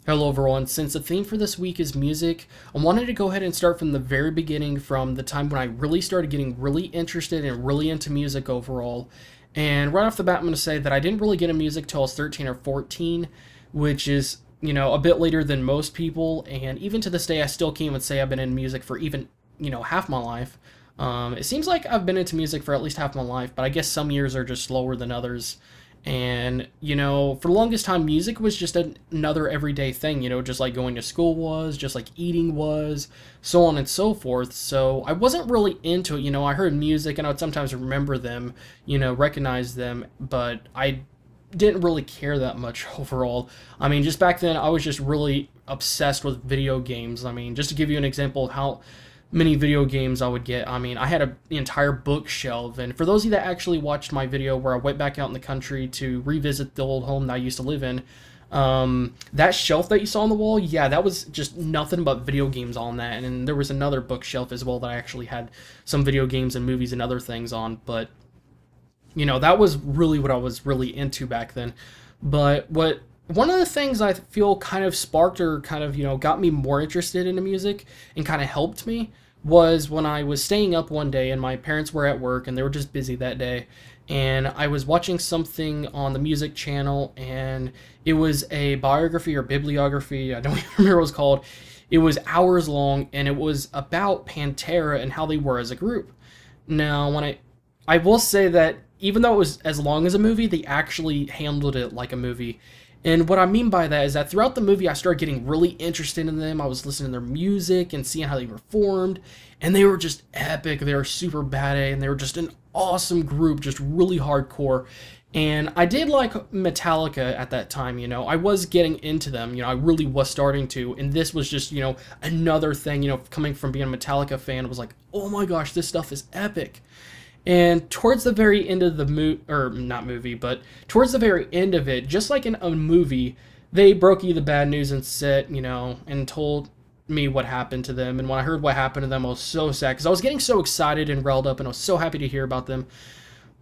Hello everyone, since the theme for this week is music, I wanted to go ahead and start from the very beginning, from the time when I really started getting really interested and really into music overall. And right off the bat, I'm going to say that I didn't really get into music till I was 13 or 14, which is, a bit later than most people, and even to this day I still can't even say I've been in music for even, half my life. It seems like I've been into music for at least half my life, but I guess some years are just slower than others. And, for the longest time, music was just another everyday thing, just like going to school was, just like eating was, so on and so forth. So I wasn't really into it. I heard music and I would sometimes remember them, recognize them, but I didn't really care that much overall. I mean, just back then, I was just really obsessed with video games. I mean, just to give you an example of how many video games I would get. I mean, I had an entire bookshelf, and for those of you that actually watched my video where I went back out in the country to revisit the old home that I used to live in, that shelf that you saw on the wall, yeah, that was just nothing but video games on that, and then there was another bookshelf as well that I actually had some video games and movies and other things on, but, that was really what I was really into back then. But one of the things I feel kind of sparked or kind of, got me more interested into music and kind of helped me was when I was staying up one day and my parents were at work and they were just busy that day, and I was watching something on the music channel, and it was a biography or bibliography, I don't even remember what it was called. It was hours long, and it was about Pantera and how they were as a group. Now, I will say that even though it was as long as a movie, they actually handled it like a movie. And what I mean by that is that throughout the movie, I started getting really interested in them. I was listening to their music and seeing how they performed, and they were just epic. They were super badass, and they were just an awesome group, just really hardcore. And I did like Metallica at that time, I was getting into them, I really was starting to, and this was just, another thing, coming from being a Metallica fan, was like, oh my gosh, this stuff is epic. And towards the very end of the towards the very end of it, just like in a movie, they broke you the bad news and said, and told me what happened to them. And when I heard what happened to them, I was so sad because I was getting so excited and riled up, and I was so happy to hear about them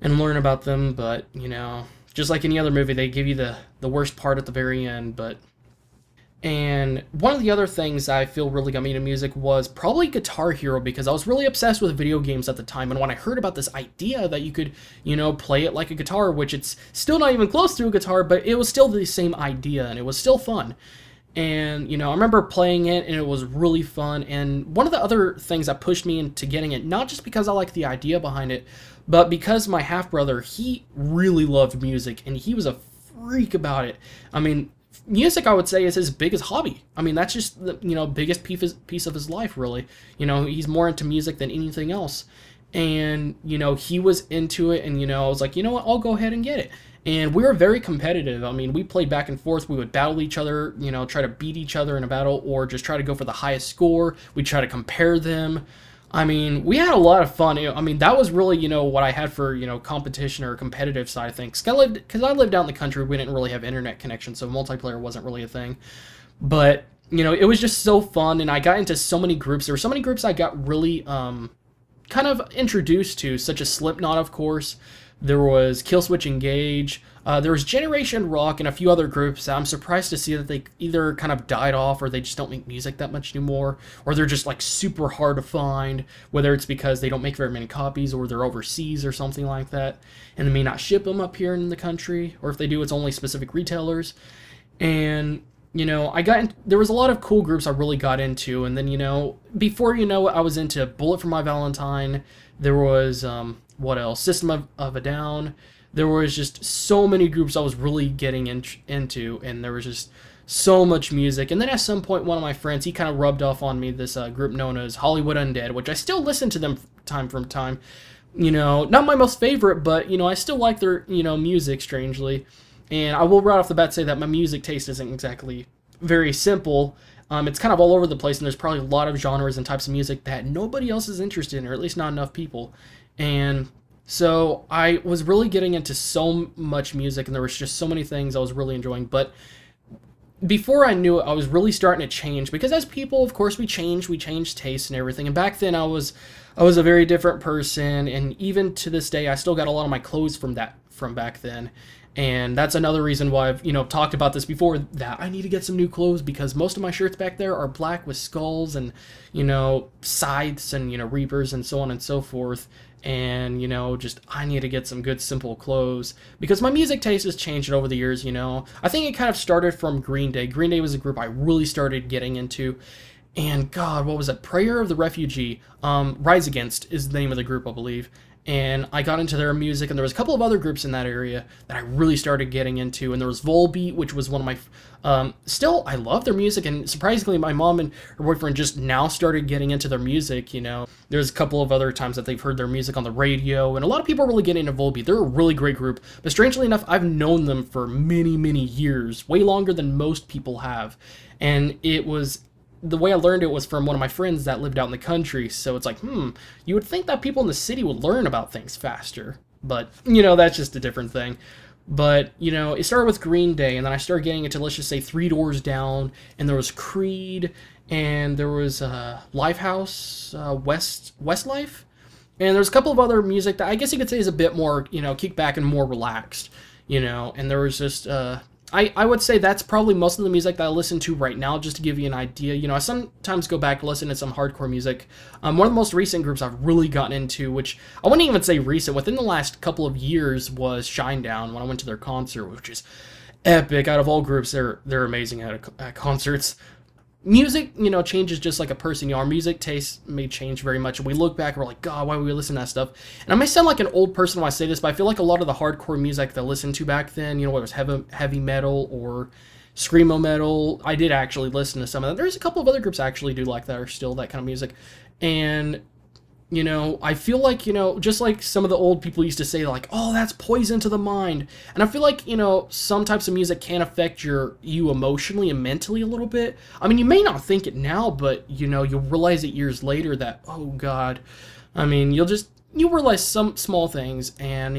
and learn about them. But, just like any other movie, they give you the worst part at the very end. And one of the other things I feel really got me into music was probably Guitar Hero, because I was really obsessed with video games at the time, and when I heard about this idea that you could, play it like a guitar, which it's still not even close to a guitar, but it was still the same idea, and it was still fun. And, I remember playing it, and it was really fun, and one of the other things that pushed me into getting it, not just because I liked the idea behind it, but because my half-brother, he really loved music, and he was a freak about it. I mean, music, I would say, is his biggest hobby. I mean, that's just the, biggest piece of his life, really. He's more into music than anything else. And, he was into it, and, I was like, you know what, I'll go ahead and get it. And we were very competitive. I mean, we played back and forth. We would battle each other, try to beat each other in a battle, or just try to go for the highest score. We'd try to compare them. I mean, we had a lot of fun. I mean, that was really, what I had for, competition or competitive side of things. Because I lived out in the country, we didn't really have internet connection, so multiplayer wasn't really a thing. But, it was just so fun, and I got into so many groups. There were so many groups I got really kind of introduced to, such as Slipknot, of course. There was Killswitch Engage. There was Generation Rock and a few other groups. I'm surprised to see that they either kind of died off, or they just don't make music that much anymore, or they're just like super hard to find, whether it's because they don't make very many copies, or they're overseas or something like that, and they may not ship them up here in the country, or if they do, it's only specific retailers. And there was a lot of cool groups I really got into, and then, before I was into Bullet for My Valentine. There was, what else? System of a Down. There was just so many groups I was really getting into, and there was just so much music. And then at some point, one of my friends, he kind of rubbed off on me this group known as Hollywood Undead, which I still listen to them time from time. Not my most favorite, but, I still like their, music, strangely. And I will right off the bat say that my music taste isn't exactly very simple. It's kind of all over the place, and there's probably a lot of genres and types of music that nobody else is interested in, or at least not enough people. And so I was really getting into so much music, and there was just so many things I was really enjoying. But before I knew it, I was really starting to change, because as people, of course, we change tastes and everything. And back then, I was a very different person, and even to this day, I still got a lot of my clothes from back then. And that's another reason why I've, talked about this before, that I need to get some new clothes, because most of my shirts back there are black with skulls and, scythes and, reapers and so on and so forth. And, just I need to get some good simple clothes, because my music taste has changed over the years. I think it kind of started from Green Day. Green Day was a group I really started getting into. And God, what was it? Prayer of the Refugee. Rise Against is the name of the group, I believe. And I got into their music, and there was a couple of other groups in that area that I really started getting into. And there was Volbeat, which was one of my, still, I love their music, and surprisingly, my mom and her boyfriend just now started getting into their music, There's a couple of other times that they've heard their music on the radio, and a lot of people are really getting into Volbeat. They're a really great group, but strangely enough, I've known them for many, many years, way longer than most people have. And the way I learned it was from one of my friends that lived out in the country, so it's like, you would think that people in the city would learn about things faster, but, that's just a different thing. But, it started with Green Day, and then I started getting into, let's just say, Three Doors Down, and there was Creed, and there was Lifehouse, Westlife, and there's a couple of other music that I guess you could say is a bit more, kick back and more relaxed, and there was just, I would say that's probably most of the music that I listen to right now, just to give you an idea. I sometimes go back to listen to some hardcore music. One of the most recent groups I've really gotten into, which I wouldn't even say recent, within the last couple of years, was Shinedown, when I went to their concert, which is epic. Out of all groups, they're amazing at concerts. Music, changes just like a person. Our music tastes may change very much, and we look back and we're like, God, why would we listen to that stuff? And I may sound like an old person when I say this, but I feel like a lot of the hardcore music that I listened to back then, whether it was heavy metal or screamo metal, I did actually listen to some of that. There's a couple of other groups I actually do like that are still that kind of music. And I feel like, just like some of the old people used to say, like, oh, that's poison to the mind. And I feel like, some types of music can affect you emotionally and mentally a little bit. I mean, you may not think it now, but, you'll realize it years later that, oh, God. I mean, you'll realize some small things, and,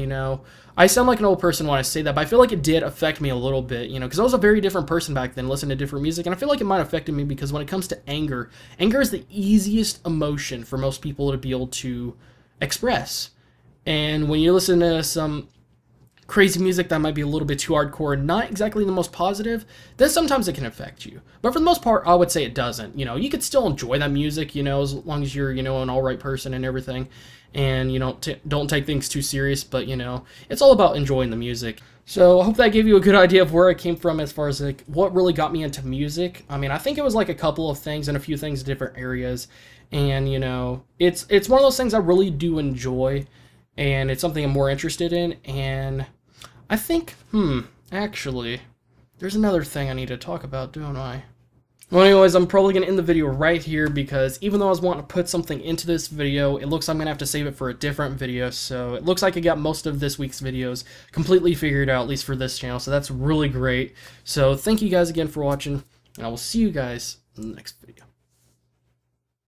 I sound like an old person when I say that, but I feel like it did affect me a little bit, because I was a very different person back then, listening to different music, and I feel like it might have affected me, because when it comes to anger is the easiest emotion for most people to be able to express. And when you listen to some crazy music that might be a little bit too hardcore and not exactly the most positive, then sometimes it can affect you. But for the most part, I would say it doesn't. You could still enjoy that music, as long as you're, an alright person and everything. And, don't take things too serious, but, it's all about enjoying the music. So I hope that gave you a good idea of where I came from as far as, like, what really got me into music. I mean, I think it was, like, a couple of things and a few things in different areas. And, it's one of those things I really do enjoy, and it's something I'm more interested in. And I think, actually, there's another thing I need to talk about, don't I? Well, anyways, I'm probably going to end the video right here, because even though I was wanting to put something into this video, it looks like I'm going to have to save it for a different video. So it looks like I got most of this week's videos completely figured out, at least for this channel. So that's really great. So thank you guys again for watching, and I will see you guys in the next video.